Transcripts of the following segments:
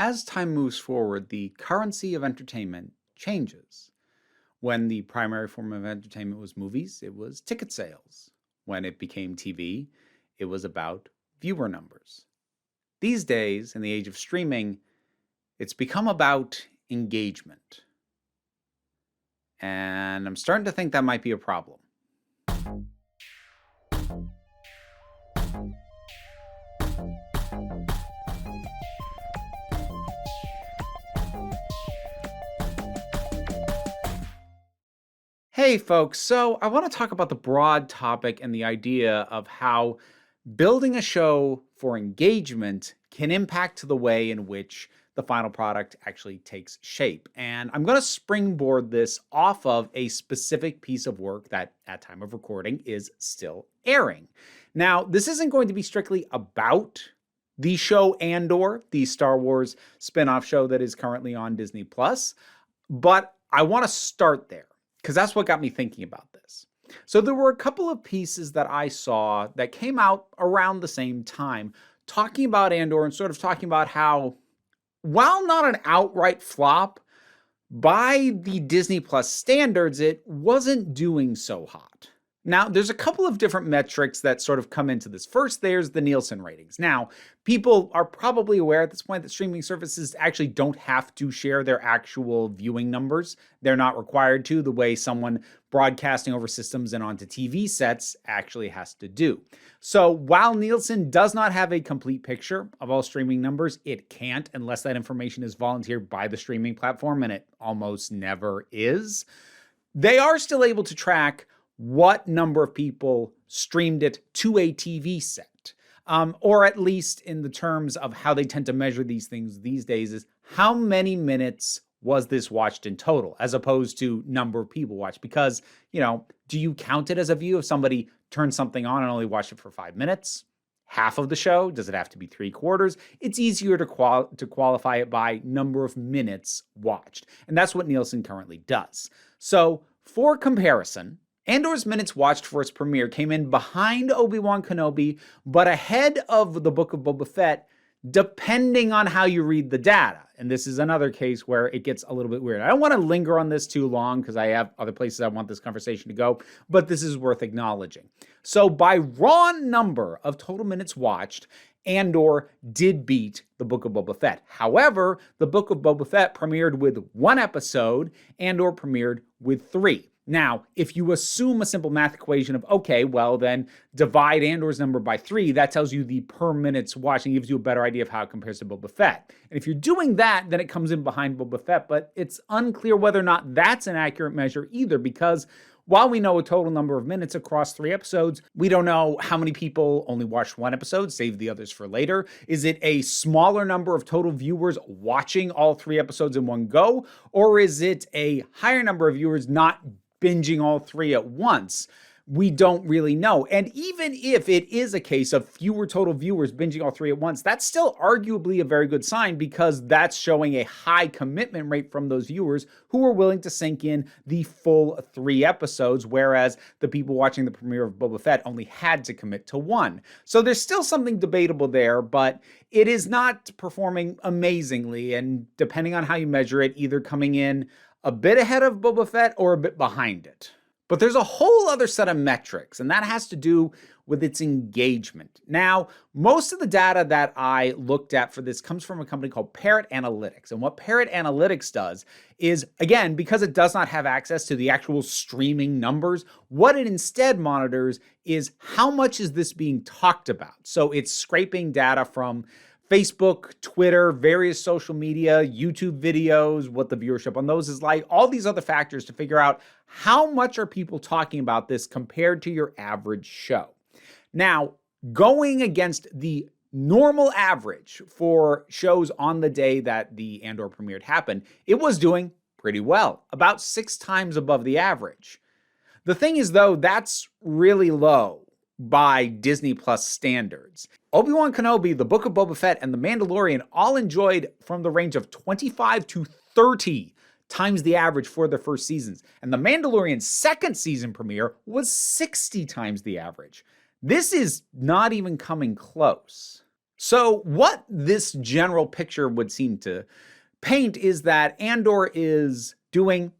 As time moves forward, the currency of entertainment changes. When the primary form of entertainment was movies, it was ticket sales. When it became TV, it was about viewer numbers. These days, in the age of streaming, it's become about engagement. And I'm starting to think that might be a problem. Hey folks, so I want to talk about the broad topic and the idea of how building a show for engagement can impact the way in which the final product actually takes shape. And I'm going to springboard this off of a specific piece of work that at time of recording is still airing. Now, this isn't going to be strictly about the show Andor, the Star Wars spin-off show that is currently on Disney Plus, but I want to start there, because that's what got me thinking about this. So there were a couple of pieces that I saw that came out around the same time, talking about Andor and sort of talking about how, while not an outright flop, by the Disney Plus standards, it wasn't doing so hot. Now, there's a couple of different metrics that sort of come into this. First, there's the Nielsen ratings. Now, people are probably aware at this point that streaming services actually don't have to share their actual viewing numbers. They're not required to, the way someone broadcasting over systems and onto TV sets actually has to do. So while Nielsen does not have a complete picture of all streaming numbers, it can't unless that information is volunteered by the streaming platform, and it almost never is. They are still able to track what number of people streamed it to a TV set, or at least in the terms of how they tend to measure these things these days is how many minutes was this watched in total, as opposed to number of people watched. Because, do you count it as a view if somebody turned something on and only watched it for 5 minutes? Half of the show? Does it have to be 3/4? It's easier to qualify it by number of minutes watched. And that's what Nielsen currently does. So for comparison, Andor's minutes watched for its premiere came in behind Obi-Wan Kenobi, but ahead of the Book of Boba Fett, depending on how you read the data. And this is another case where it gets a little bit weird. I don't want to linger on this too long because I have other places I want this conversation to go, but this is worth acknowledging. So by raw number of total minutes watched, Andor did beat the Book of Boba Fett. However, the Book of Boba Fett premiered with 1 episode, Andor premiered with 3. Now, if you assume a simple math equation of, okay, well then divide Andor's number by 3, that tells you the per minutes watched and gives you a better idea of how it compares to Boba Fett. And if you're doing that, then it comes in behind Boba Fett, but it's unclear whether or not that's an accurate measure either, because while we know a total number of minutes across 3 episodes, we don't know how many people only watched 1 episode, save the others for later. Is it a smaller number of total viewers watching all 3 episodes in one go? Or is it a higher number of viewers not binging all 3 at once? We don't really know. And even if it is a case of fewer total viewers binging all 3 at once, that's still arguably a very good sign, because that's showing a high commitment rate from those viewers who are willing to sink in the full 3 episodes, whereas the people watching the premiere of Boba Fett only had to commit to 1. So there's still something debatable there, but it is not performing amazingly, and depending on how you measure it, either coming in a bit ahead of Boba Fett or a bit behind it. But there's a whole other set of metrics, and that has to do with its engagement. Now, most of the data that I looked at for this comes from a company called Parrot Analytics. And what Parrot Analytics does is, again, because it does not have access to the actual streaming numbers, what it instead monitors is how much is this being talked about. So it's scraping data from Facebook, Twitter, various social media, YouTube videos, what the viewership on those is like, all these other factors to figure out how much are people talking about this compared to your average show. Now, going against the normal average for shows on the day that the Andor premiered happened, it was doing pretty well, about 6 times above the average. The thing is, though, that's really low by Disney Plus standards. Obi-Wan Kenobi, The Book of Boba Fett, and The Mandalorian all enjoyed from the range of 25 to 30 times the average for their first seasons. And The Mandalorian's second season premiere was 60 times the average. This is not even coming close. So what this general picture would seem to paint is that Andor is doing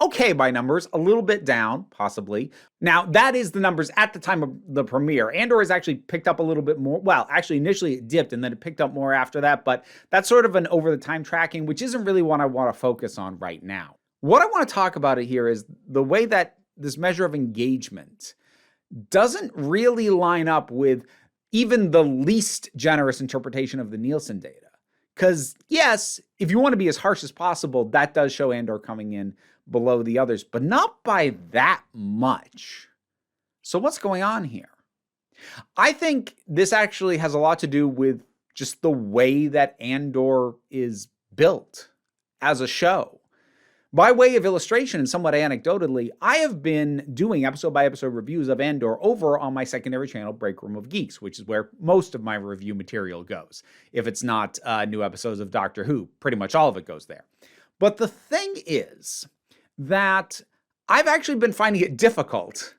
okay by numbers, a little bit down, possibly. Now, that is the numbers at the time of the premiere. Andor has actually picked up a little bit more. Well, actually, initially it dipped and then it picked up more after that, but that's sort of an over-the-time tracking, which isn't really what I want to focus on right now. What I want to talk about it here is the way that this measure of engagement doesn't really line up with even the least generous interpretation of the Nielsen data. Because, yes, if you want to be as harsh as possible, that does show Andor coming in below the others, but not by that much. So what's going on here? I think this actually has a lot to do with just the way that Andor is built as a show. By way of illustration and somewhat anecdotally, I have been doing episode-by-episode reviews of Andor over on my secondary channel, Break Room of Geeks, which is where most of my review material goes. If it's not new episodes of Doctor Who, pretty much all of it goes there. But the thing is that I've actually been finding it difficult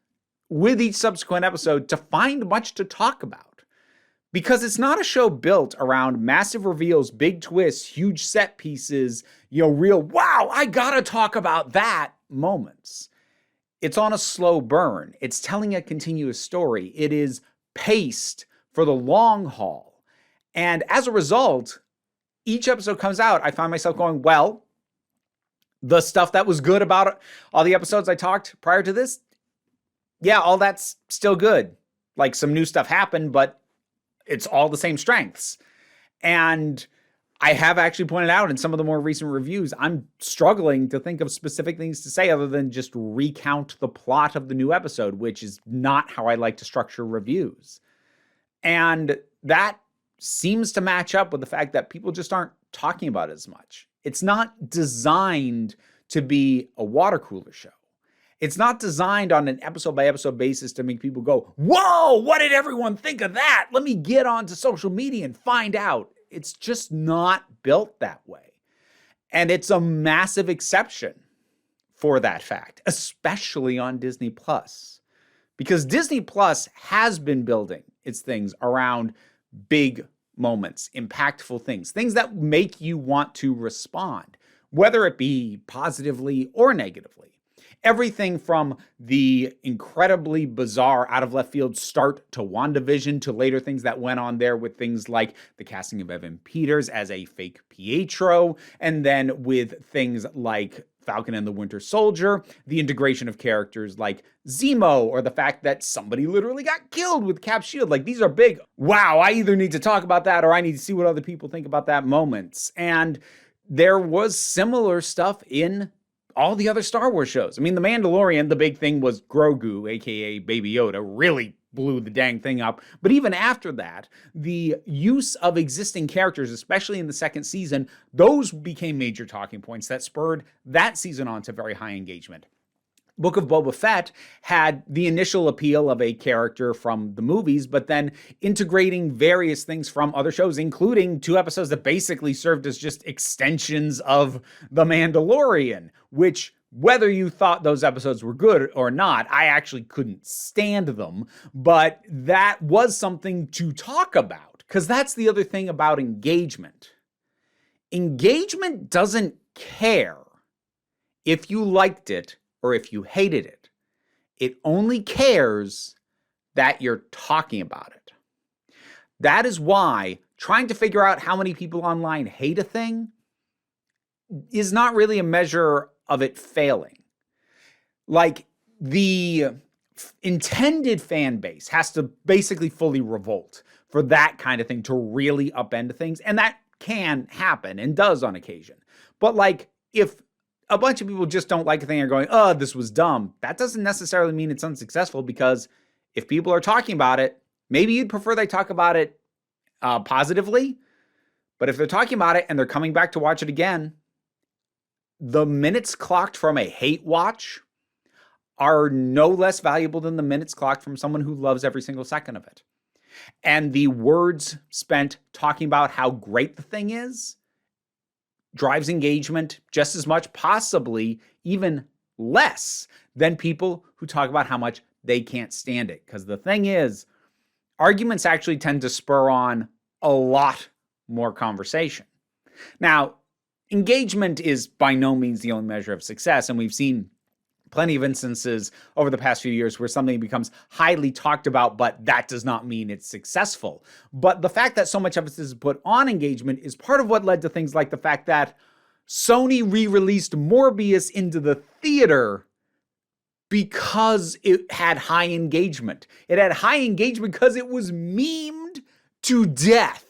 with each subsequent episode to find much to talk about. Because it's not a show built around massive reveals, big twists, huge set pieces, real, wow, I gotta talk about that moments. It's on a slow burn. It's telling a continuous story. It is paced for the long haul. And as a result, each episode comes out, I find myself going, well, the stuff that was good about all the episodes I talked prior to this, yeah, all that's still good. Like some new stuff happened, but it's all the same strengths. And I have actually pointed out in some of the more recent reviews, I'm struggling to think of specific things to say other than just recount the plot of the new episode, which is not how I like to structure reviews. And that seems to match up with the fact that people just aren't talking about it as much. It's not designed to be a water cooler show. It's not designed on an episode-by-episode basis to make people go, whoa, what did everyone think of that? Let me get onto social media and find out. It's just not built that way. And it's a massive exception for that fact, especially on Disney+. Because Disney+ has been building its things around big moments, impactful things that make you want to respond, whether it be positively or negatively. Everything from the incredibly bizarre out-of-left-field start to WandaVision to later things that went on there with things like the casting of Evan Peters as a fake Pietro, and then with things like Falcon and the Winter Soldier, the integration of characters like Zemo, or the fact that somebody literally got killed with Cap's shield. Like, these are big, wow, I either need to talk about that or I need to see what other people think about that moments. And there was similar stuff in all the other Star Wars shows. I mean, The Mandalorian, the big thing was Grogu, aka Baby Yoda, really blew the dang thing up. But even after that, the use of existing characters, especially in the second season, those became major talking points that spurred that season on to very high engagement. Book of Boba Fett had the initial appeal of a character from the movies, but then integrating various things from other shows, including 2 episodes that basically served as just extensions of The Mandalorian, which, whether you thought those episodes were good or not, I actually couldn't stand them, but that was something to talk about, because that's the other thing about engagement. Engagement doesn't care if you liked it or if you hated it. It only cares that you're talking about it. That is why trying to figure out how many people online hate a thing is not really a measure of it failing. Like, the intended fan base has to basically fully revolt for that kind of thing to really upend things, and that can happen and does on occasion. But like, if a bunch of people just don't like a thing and are going, oh, this was dumb, that doesn't necessarily mean it's unsuccessful, because if people are talking about it, maybe you'd prefer they talk about it positively, but if they're talking about it and they're coming back to watch it again, the minutes clocked from a hate watch are no less valuable than the minutes clocked from someone who loves every single second of it. And the words spent talking about how great the thing is drives engagement just as much, possibly even less, than people who talk about how much they can't stand it. Because the thing is, arguments actually tend to spur on a lot more conversation. Now, engagement is by no means the only measure of success, and we've seen plenty of instances over the past few years where something becomes highly talked about, but that does not mean it's successful. But the fact that so much emphasis is put on engagement is part of what led to things like the fact that Sony re-released Morbius into the theater because it had high engagement. It had high engagement because it was memed to death.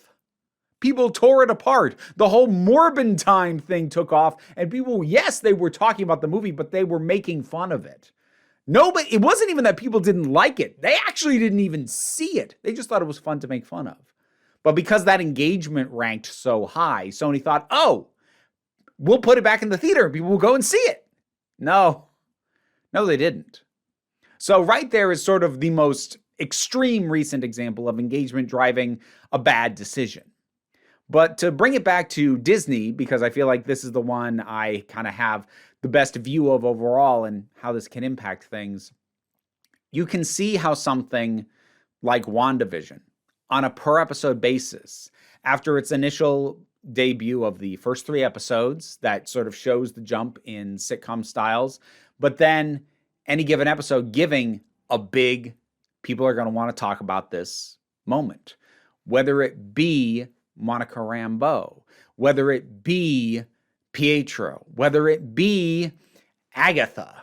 People tore it apart. The whole Morbentine thing took off, and people, yes, they were talking about the movie, but they were making fun of it. It wasn't even that people didn't like it. They actually didn't even see it. They just thought it was fun to make fun of. But because that engagement ranked so high, Sony thought, oh, we'll put it back in the theater and people will go and see it. No, they didn't. So right there is sort of the most extreme recent example of engagement driving a bad decision. But to bring it back to Disney, because I feel like this is the one I kind of have the best view of overall and how this can impact things, you can see how something like WandaVision, on a per episode basis, after its initial debut of the first 3 episodes, that sort of shows the jump in sitcom styles, but then any given episode giving a big, people are going to want to talk about this moment, whether it be Monica Rambeau, whether it be Pietro, whether it be Agatha.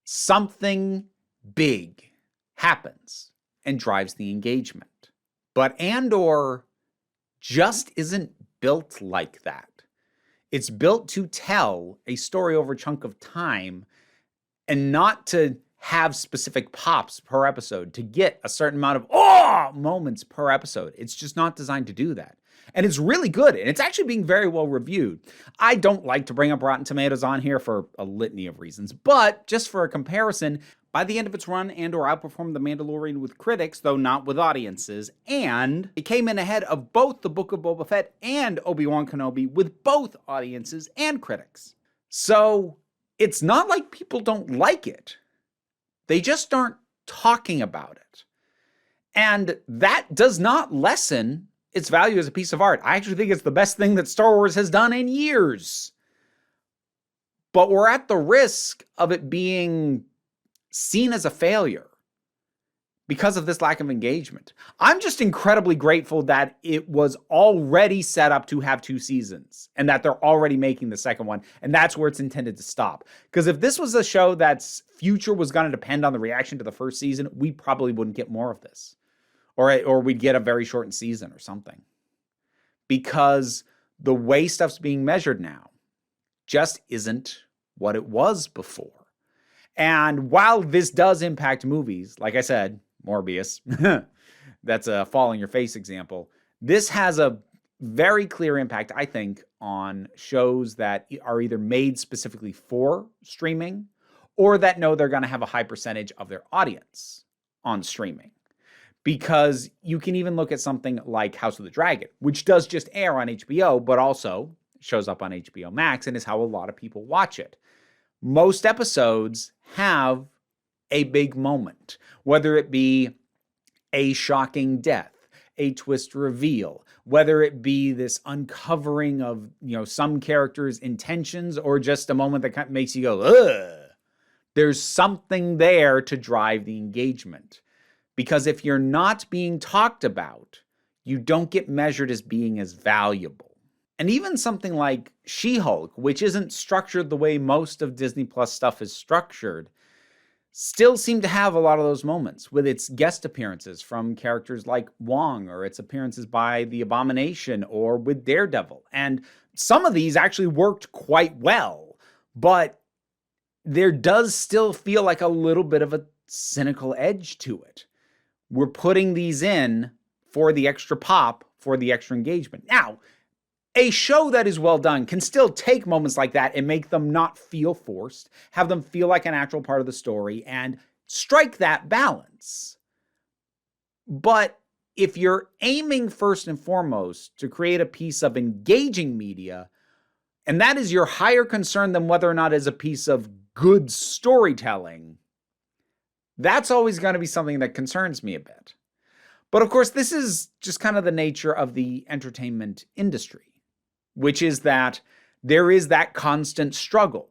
Something big happens and drives the engagement. But Andor just isn't built like that. It's built to tell a story over a chunk of time and not to have specific pops per episode to get a certain amount of moments per episode. It's just not designed to do that. And it's really good, and it's actually being very well reviewed. I don't like to bring up Rotten Tomatoes on here for a litany of reasons, but just for a comparison, by the end of its run, Andor outperformed The Mandalorian with critics, though not with audiences, and it came in ahead of both The Book of Boba Fett and Obi-Wan Kenobi with both audiences and critics. So it's not like people don't like it. They just aren't talking about it. And that does not lessen its value as a piece of art. I actually think it's the best thing that Star Wars has done in years. But we're at the risk of it being seen as a failure because of this lack of engagement. I'm just incredibly grateful that it was already set up to have 2 seasons and that they're already making the second one, and that's where it's intended to stop. Because if this was a show that's future was going to depend on the reaction to the first season, we probably wouldn't get more of this. Or we'd get a very shortened season or something. Because the way stuff's being measured now just isn't what it was before. And while this does impact movies, like I said, Morbius, that's a fall in your face example, this has a very clear impact, I think, on shows that are either made specifically for streaming or that know they're going to have a high percentage of their audience on streaming. Because you can even look at something like House of the Dragon, which does just air on HBO, but also shows up on HBO Max and is how a lot of people watch it. Most episodes have a big moment, whether it be a shocking death, a twist reveal, whether it be this uncovering of, some characters' intentions or just a moment that kind of makes you go, ugh. There's something there to drive the engagement. Because if you're not being talked about, you don't get measured as being as valuable. And even something like She-Hulk, which isn't structured the way most of Disney Plus stuff is structured, still seem to have a lot of those moments with its guest appearances from characters like Wong, or its appearances by the Abomination, or with Daredevil. And some of these actually worked quite well, but there does still feel like a little bit of a cynical edge to it. We're putting these in for the extra pop, for the extra engagement. Now, a show that is well done can still take moments like that and make them not feel forced, have them feel like a natural part of the story, and strike that balance. But if you're aiming first and foremost to create a piece of engaging media, and that is your higher concern than whether or not it's a piece of good storytelling, That's always going to be something that concerns me a bit. But of course, this is just kind of the nature of the entertainment industry, which is that there is that constant struggle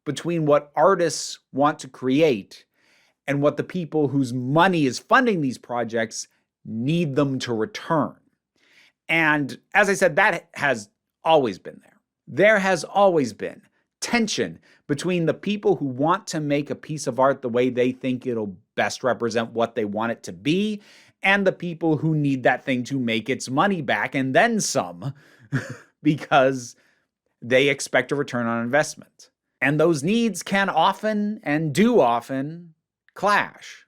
between what artists want to create and what the people whose money is funding these projects need them to return. And as I said, that has always been there. There has always been tension between the people who want to make a piece of art the way they think it'll best represent what they want it to be, and the people who need that thing to make its money back and then some, because they expect a return on investment. And those needs can often, and do often, clash.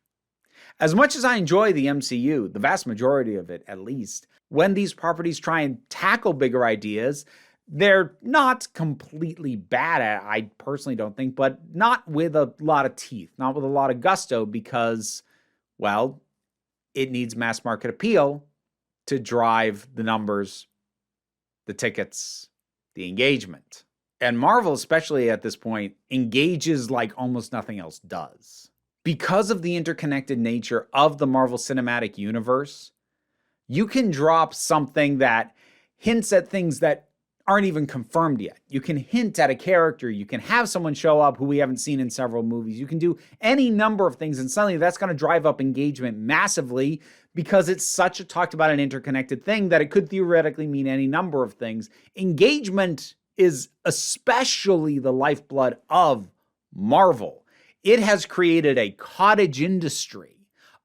As much as I enjoy the MCU, the vast majority of it at least, when these properties try and tackle bigger ideas, they're not completely bad at it, I personally don't think, but not with a lot of teeth, not with a lot of gusto, because, well, it needs mass market appeal to drive the numbers, the tickets, the engagement. And Marvel, especially at this point, engages like almost nothing else does. Because of the interconnected nature of the Marvel Cinematic Universe, you can drop something that hints at things that aren't even confirmed yet. You can hint at a character. You can have someone show up who we haven't seen in several movies. You can do any number of things, and suddenly that's going to drive up engagement massively because it's such a talked about and interconnected thing that it could theoretically mean any number of things. Engagement is especially the lifeblood of Marvel. It has created a cottage industry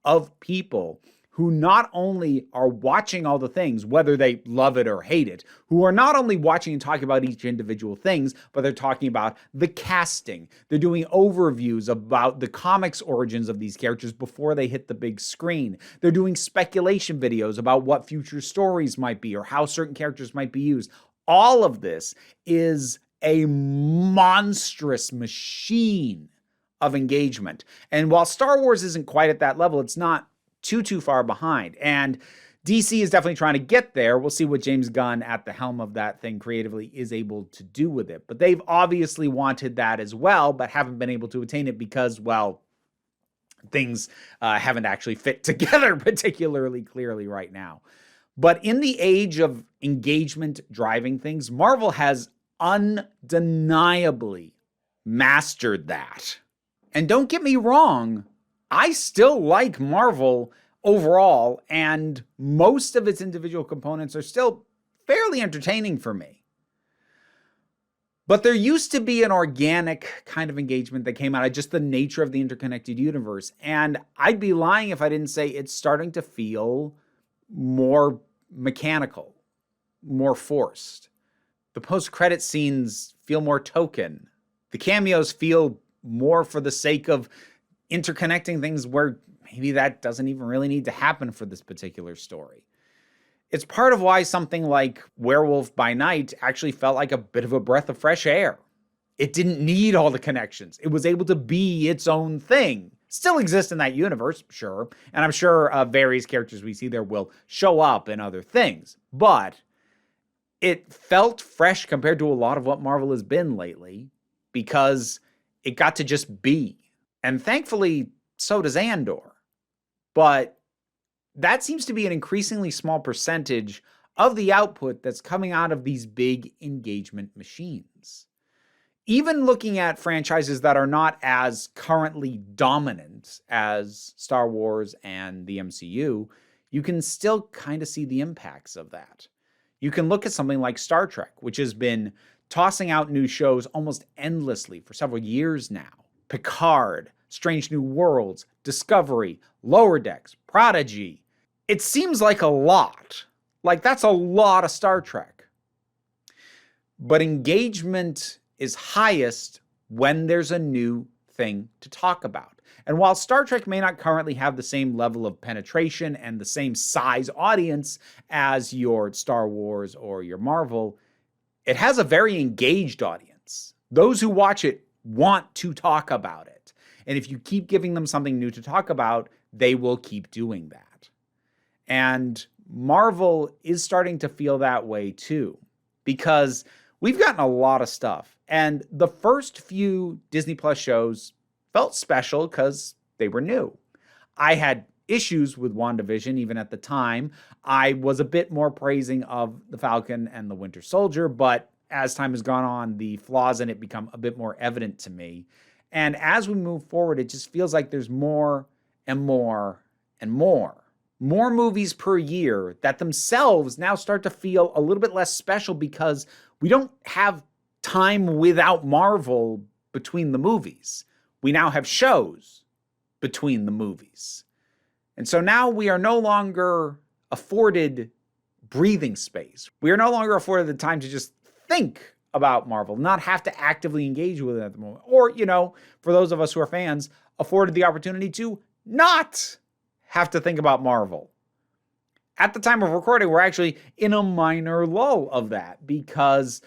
of people who not only are watching all the things, whether they love it or hate it, who are not only watching and talking about each individual things, but they're talking about the casting. They're doing overviews about the comics origins of these characters before they hit the big screen. They're doing speculation videos about what future stories might be or how certain characters might be used. All of this is a monstrous machine of engagement. And while Star Wars isn't quite at that level, it's not too far behind. And DC is definitely trying to get there. We'll see what James Gunn at the helm of that thing creatively is able to do with it. But they've obviously wanted that as well, but haven't been able to attain it because, well, things haven't actually fit together particularly clearly right now. But in the age of engagement driving things, Marvel has undeniably mastered that. And don't get me wrong, I still like Marvel overall, and most of its individual components are still fairly entertaining for me. But there used to be an organic kind of engagement that came out of just the nature of the interconnected universe, and I'd be lying if I didn't say it's starting to feel more mechanical, more forced. The post-credit scenes feel more token. The cameos feel more for the sake of interconnecting things where maybe that doesn't even really need to happen for this particular story. It's part of why something like Werewolf by Night actually felt like a bit of a breath of fresh air. It didn't need all the connections. It was able to be its own thing. Still exists in that universe, sure. And I'm sure various characters we see there will show up in other things. But it felt fresh compared to a lot of what Marvel has been lately because it got to just be. And thankfully, so does Andor. But that seems to be an increasingly small percentage of the output that's coming out of these big engagement machines. Even looking at franchises that are not as currently dominant as Star Wars and the MCU, you can still kind of see the impacts of that. You can look at something like Star Trek, which has been tossing out new shows almost endlessly for several years now. Picard, Strange New Worlds, Discovery, Lower Decks, Prodigy. It seems like a lot. Like that's a lot of Star Trek. But engagement is highest when there's a new thing to talk about. And while Star Trek may not currently have the same level of penetration and the same size audience as your Star Wars or your Marvel, it has a very engaged audience. Those who watch it want to talk about it. And if you keep giving them something new to talk about, they will keep doing that. And Marvel is starting to feel that way too, because we've gotten a lot of stuff. And the first few Disney Plus shows felt special because they were new. I had issues with WandaVision even at the time. I was a bit more praising of The Falcon and The Winter Soldier, but as time has gone on, the flaws in it become a bit more evident to me. And as we move forward, it just feels like there's more and more and more. More movies per year that themselves now start to feel a little bit less special because we don't have time without Marvel between the movies. We now have shows between the movies. And so now we are no longer afforded breathing space. We are no longer afforded the time to just think about Marvel, not have to actively engage with it at the moment. Or, for those of us who are fans, afforded the opportunity to not have to think about Marvel. At the time of recording, we're actually in a minor lull of that because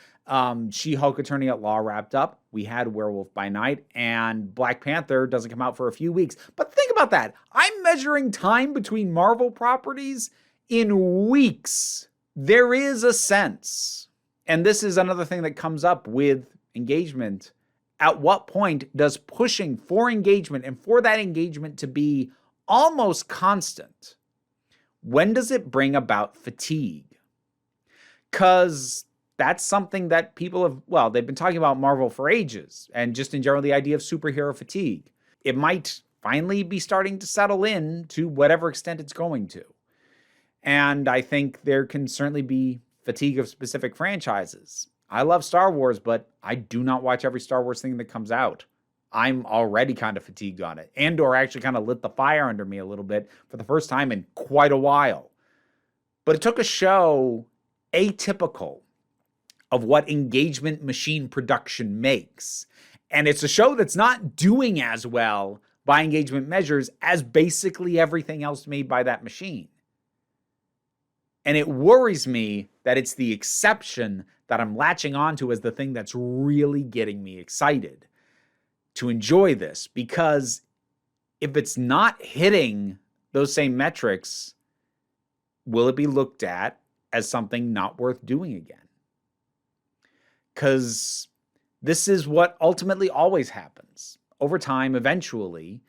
She-Hulk Attorney at Law wrapped up. We had Werewolf by Night, and Black Panther doesn't come out for a few weeks. But think about that. I'm measuring time between Marvel properties in weeks. There is a sense, and this is another thing that comes up with engagement. At what point does pushing for engagement and for that engagement to be almost constant, when does it bring about fatigue? Because that's something that people have, they've been talking about Marvel for ages, and just in general, the idea of superhero fatigue. It might finally be starting to settle in to whatever extent it's going to. And I think there can certainly be fatigue of specific franchises. I love Star Wars, but I do not watch every Star Wars thing that comes out. I'm already kind of fatigued on it. Andor actually kind of lit the fire under me a little bit for the first time in quite a while. But it took a show atypical of what engagement machine production makes. And it's a show that's not doing as well by engagement measures as basically everything else made by that machine. And it worries me that it's the exception that I'm latching onto as the thing that's really getting me excited to enjoy this, because if it's not hitting those same metrics, will it be looked at as something not worth doing again? Because this is what ultimately always happens. Over time, eventually,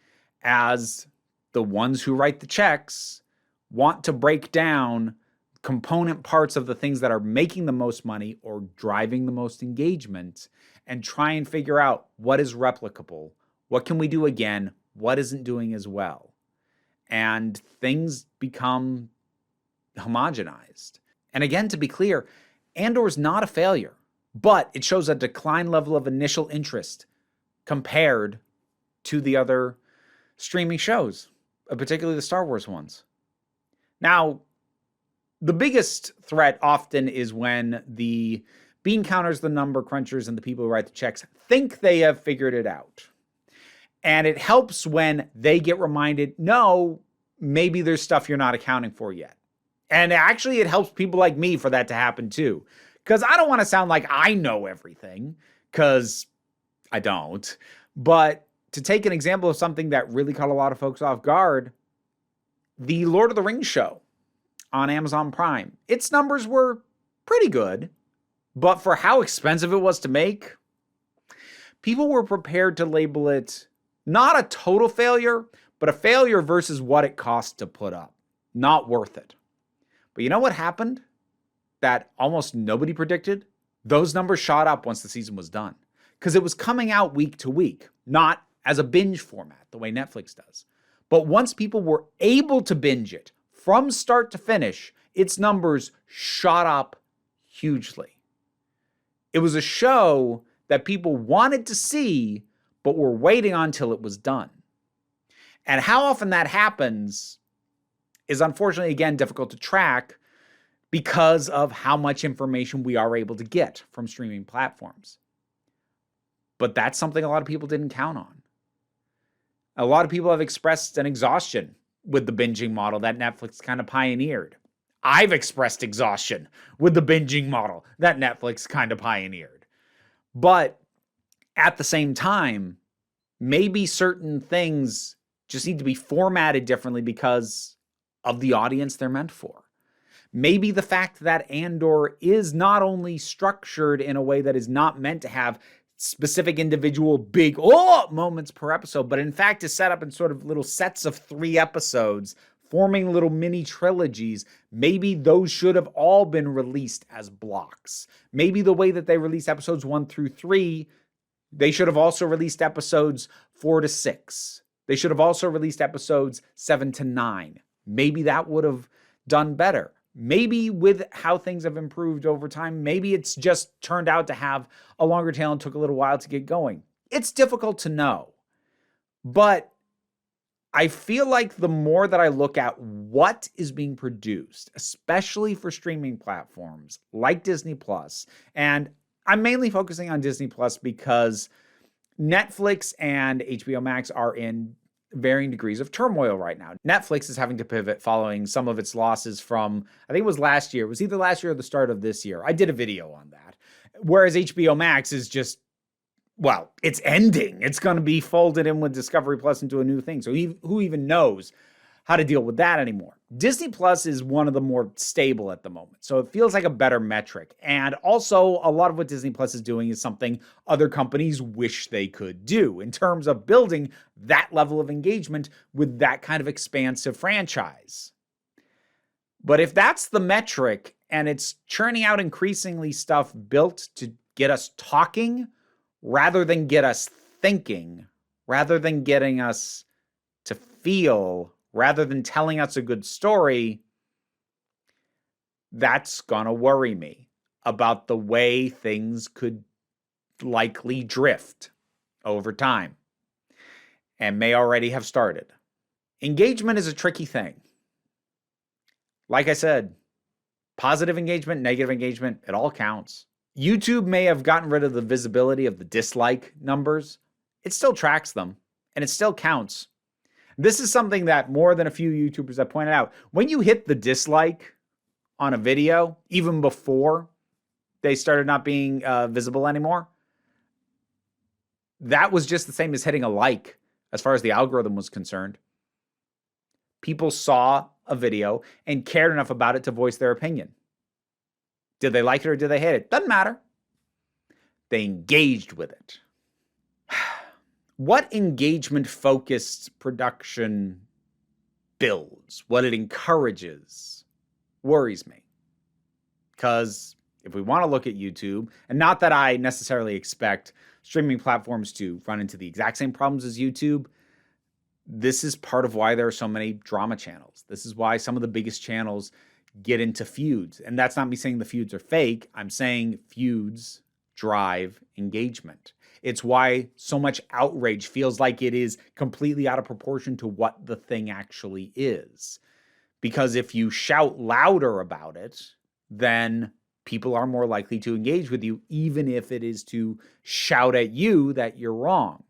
as the ones who write the checks want to break down component parts of the things that are making the most money or driving the most engagement and try and figure out what is replicable, what can we do again, what isn't doing as well. And things become homogenized. And again, to be clear, Andor is not a failure, but it shows a decline level of initial interest compared to the other streaming shows, particularly the Star Wars ones. Now, the biggest threat often is when the bean counters, the number crunchers, and the people who write the checks think they have figured it out. And it helps when they get reminded, no, maybe there's stuff you're not accounting for yet. And actually, it helps people like me for that to happen too. Because I don't want to sound like I know everything, because I don't. But to take an example of something that really caught a lot of folks off guard, the Lord of the Rings show on Amazon Prime. Its numbers were pretty good, but for how expensive it was to make, people were prepared to label it not a total failure, but a failure versus what it cost to put up. Not worth it. But you know what happened that almost nobody predicted? Those numbers shot up once the season was done, because it was coming out week to week, not as a binge format the way Netflix does. But once people were able to binge it from start to finish, its numbers shot up hugely. It was a show that people wanted to see, but were waiting on till it was done. And how often that happens is unfortunately, again, difficult to track because of how much information we are able to get from streaming platforms. But that's something a lot of people didn't count on. A lot of people have expressed an exhaustion with the binging model that Netflix kind of pioneered. I've expressed exhaustion with the binging model that Netflix kind of pioneered. But at the same time, maybe certain things just need to be formatted differently because of the audience they're meant for. Maybe the fact that Andor is not only structured in a way that is not meant to have specific individual big moments per episode, but in fact is set up in sort of little sets of 3 episodes, forming little mini trilogies. Maybe those should have all been released as blocks. Maybe the way that they release episodes 1 through 3, they should have also released episodes 4 to 6. They should have also released episodes 7 to 9. Maybe that would have done better. Maybe with how things have improved over time, maybe it's just turned out to have a longer tail and took a little while to get going. It's difficult to know. But I feel like the more that I look at what is being produced, especially for streaming platforms like Disney Plus, and I'm mainly focusing on Disney Plus because Netflix and HBO Max are in varying degrees of turmoil right now. Netflix is having to pivot following some of its losses from, I think it was last year. It was either last year or the start of this year. I did a video on that. Whereas HBO Max is just, well, it's ending. It's going to be folded in with Discovery Plus into a new thing. So who even knows how to deal with that anymore? Disney Plus is one of the more stable at the moment. So it feels like a better metric. And also a lot of what Disney Plus is doing is something other companies wish they could do in terms of building that level of engagement with that kind of expansive franchise. But if that's the metric and it's churning out increasingly stuff built to get us talking rather than get us thinking, rather than getting us to feel, rather than telling us a good story, that's gonna worry me about the way things could likely drift over time and may already have started. Engagement is a tricky thing. Like I said, positive engagement, negative engagement, it all counts. YouTube may have gotten rid of the visibility of the dislike numbers. It still tracks them and it still counts. This is something that more than a few YouTubers have pointed out. When you hit the dislike on a video, even before they started not being visible anymore, that was just the same as hitting a like as far as the algorithm was concerned. People saw a video and cared enough about it to voice their opinion. Did they like it or did they hate it? Doesn't matter. They engaged with it. What engagement-focused production builds, what it encourages, worries me. Because if we want to look at YouTube, and not that I necessarily expect streaming platforms to run into the exact same problems as YouTube, this is part of why there are so many drama channels. This is why some of the biggest channels get into feuds. And that's not me saying the feuds are fake. I'm saying feuds drive engagement. It's why so much outrage feels like it is completely out of proportion to what the thing actually is. Because if you shout louder about it, then people are more likely to engage with you, even if it is to shout at you that you're wrong.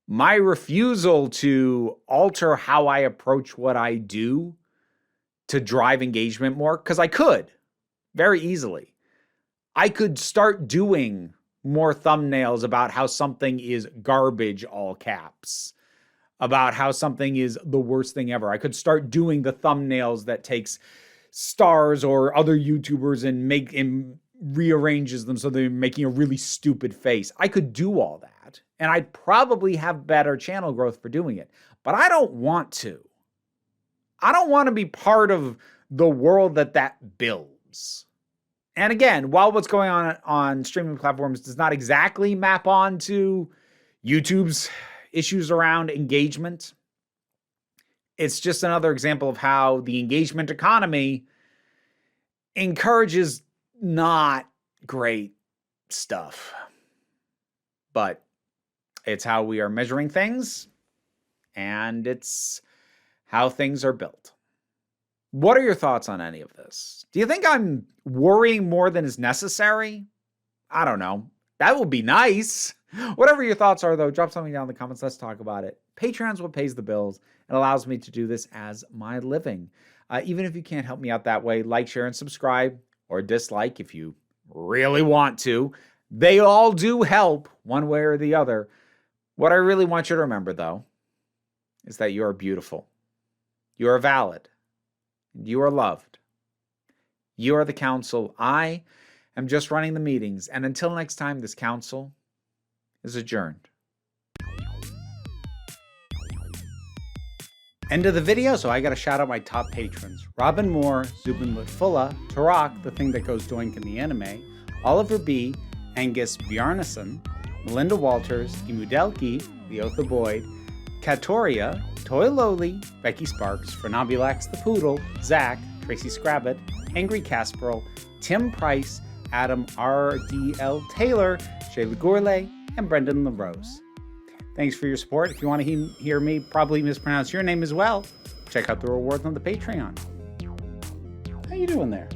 My refusal to alter how I approach what I do to drive engagement more, because I could very easily. I could start doing more thumbnails about how something is garbage, all caps, about how something is the worst thing ever. I could start doing the thumbnails that takes stars or other YouTubers and rearranges them so they're making a really stupid face. I could do all that, and I'd probably have better channel growth for doing it. But I don't want to. I don't want to be part of the world that builds. And again, while what's going on streaming platforms does not exactly map onto YouTube's issues around engagement, it's just another example of how the engagement economy encourages not great stuff. But it's how we are measuring things, and it's how things are built. What are your thoughts on any of this? Do you think I'm worrying more than is necessary? I don't know. That would be nice. Whatever your thoughts are, though, drop something down in the comments. Let's talk about it. Patreon's what pays the bills and allows me to do this as my living. Even if you can't help me out that way, like, share, and subscribe, or dislike if you really want to. They all do help one way or the other. What I really want you to remember, though, is that you are beautiful. You are valid. You are loved. You are the counsel I I'm just running the meetings. And until next time, this council is adjourned. End of the video, so I got to shout out my top patrons. Robin Moore, Zubin Lutfulla, Tarak, the thing that goes doink in the anime, Oliver B., Angus Bjarnason, Melinda Walters, Imudelki, The Oath of Boyd, Katoria, Toy Lowly, Becky Sparks, Fernambulax the Poodle, Zach, Tracy Scrabbit, Angry Casperl, Tim Price, Adam R.D.L. Taylor, Shayla Gourlay, and Brendan LaRose. Thanks for your support. If you want to hear me probably mispronounce your name as well, check out the rewards on the Patreon. How you doing there?